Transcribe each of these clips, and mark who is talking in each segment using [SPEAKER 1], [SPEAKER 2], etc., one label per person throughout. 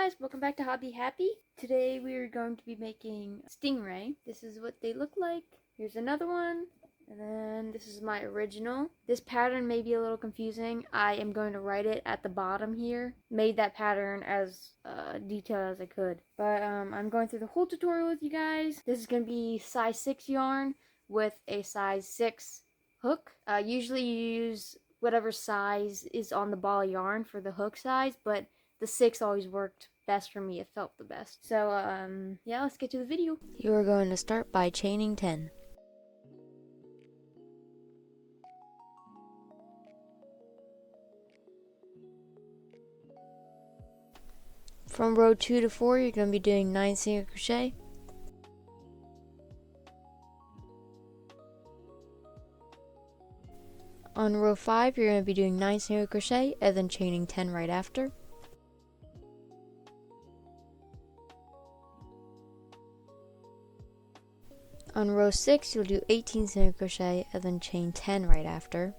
[SPEAKER 1] guys, welcome back to Hobby Happy. Today we are going to be making Stingray. This is what they look like. Here's another one. And then this is my original. This pattern may be a little confusing. I am going to write it at the bottom here. Made that pattern as detailed as I could. But I'm going through the whole tutorial with you guys. This is going to be size 6 yarn with a size 6 hook. Usually you use whatever size is on the ball of yarn for the hook size, but the 6 always worked best for me. It felt the best. So, yeah, let's get to the video.
[SPEAKER 2] You are going to start by chaining 10. From row 2 to 4, you're going to be doing 9 single crochet. On row 5, you're going to be doing 9 single crochet and then chaining 10 right after. On row 6, you'll do 18 single crochet and then chain 10 right after.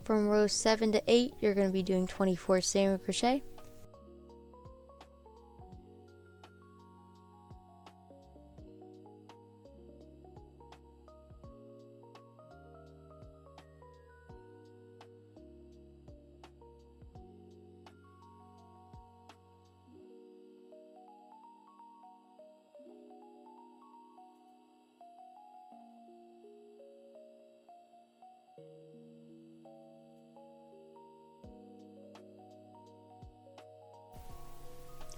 [SPEAKER 2] From rows 7 to 8, you're going to be doing 24 single crochet.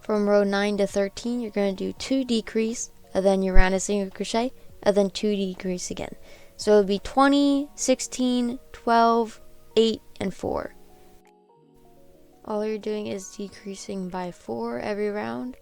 [SPEAKER 2] From row 9 to 13, you're going to do 2 decrease, and then you round a single crochet, and then 2 decrease again. So it would be 20, 16, 12, 8, and 4. All you're doing is decreasing by 4 every round.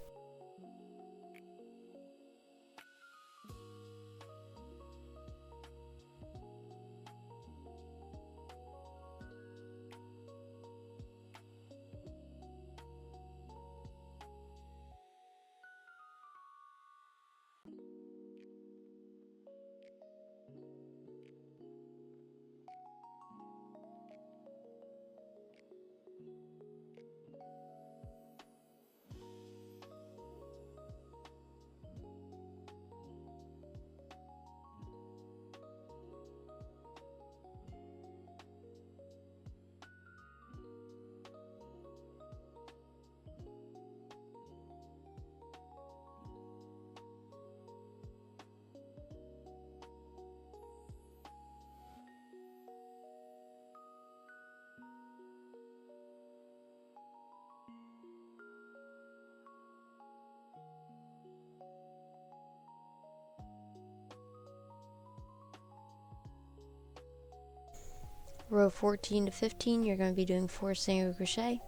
[SPEAKER 2] Row 14 to 15, you're going to be doing 4 single crochet.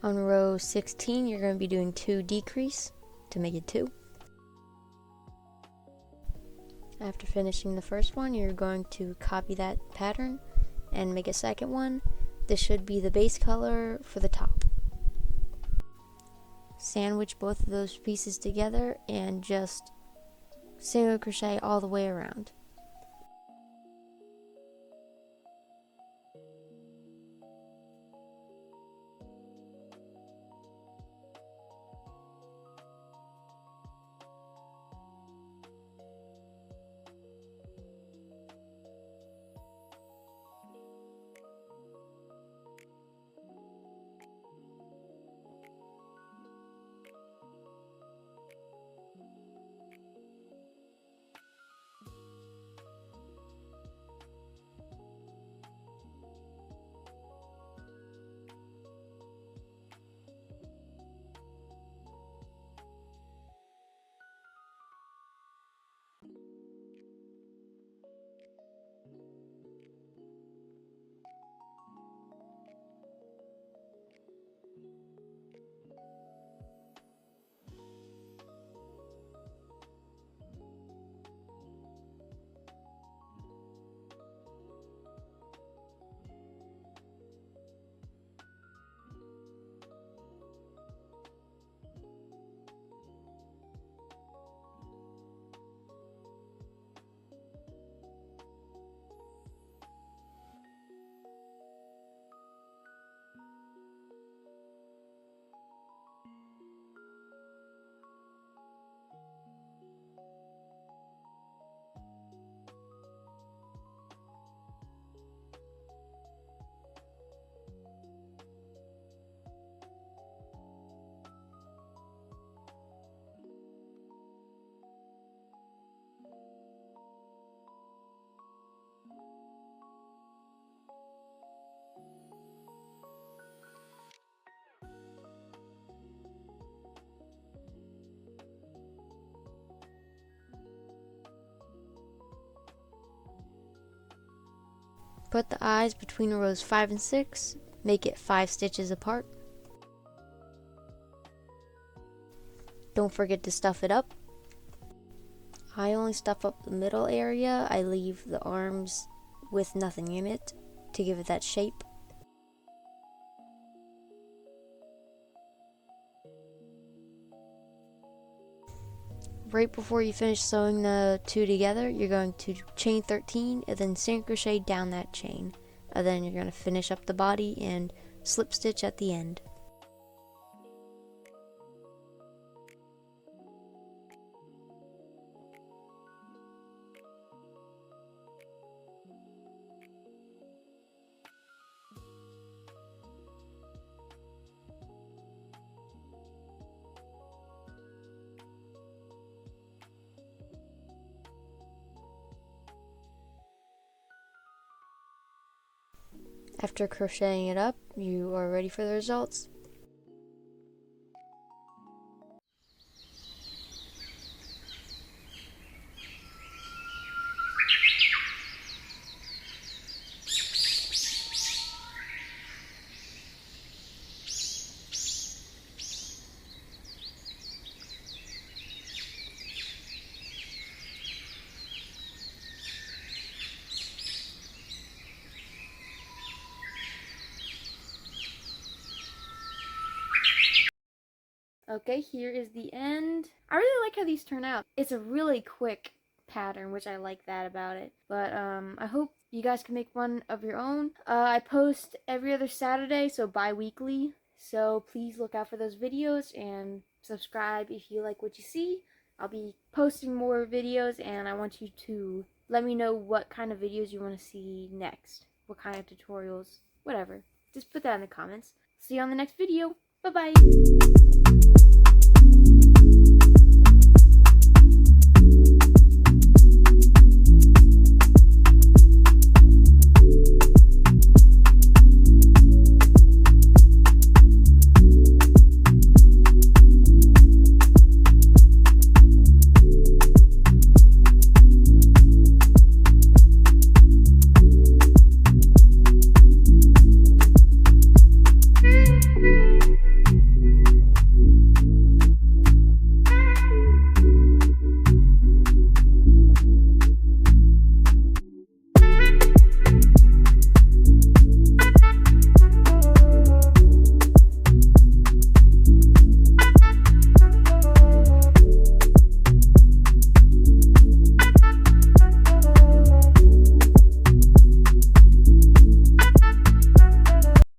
[SPEAKER 2] On row 16, you're going to be doing 2 decrease to make it 2. After finishing the first one, you're going to copy that pattern and make a second one. This should be the base color for the top. Sandwich both of those pieces together and just single crochet all the way around. Put the eyes between rows 5 and 6, make it 5 stitches apart. Don't forget to stuff it up. I only stuff up the middle area. I leave the arms with nothing in it to give it that shape. Right before you finish sewing the two together, you're going to chain 13 and then single crochet down that chain. And then you're going to finish up the body and slip stitch at the end. After crocheting it up, you are ready for the results.
[SPEAKER 1] Okay, here is the end. I really like how these turn out. It's a really quick pattern, which I like that about it. But I hope you guys can make one of your own. I post every other Saturday, so bi-weekly. So please look out for those videos and subscribe if you like what you see. I'll be posting more videos, and I want you to let me know what kind of videos you want to see next. What kind of tutorials, whatever. Just put that in the comments. See you on the next video. Bye-bye.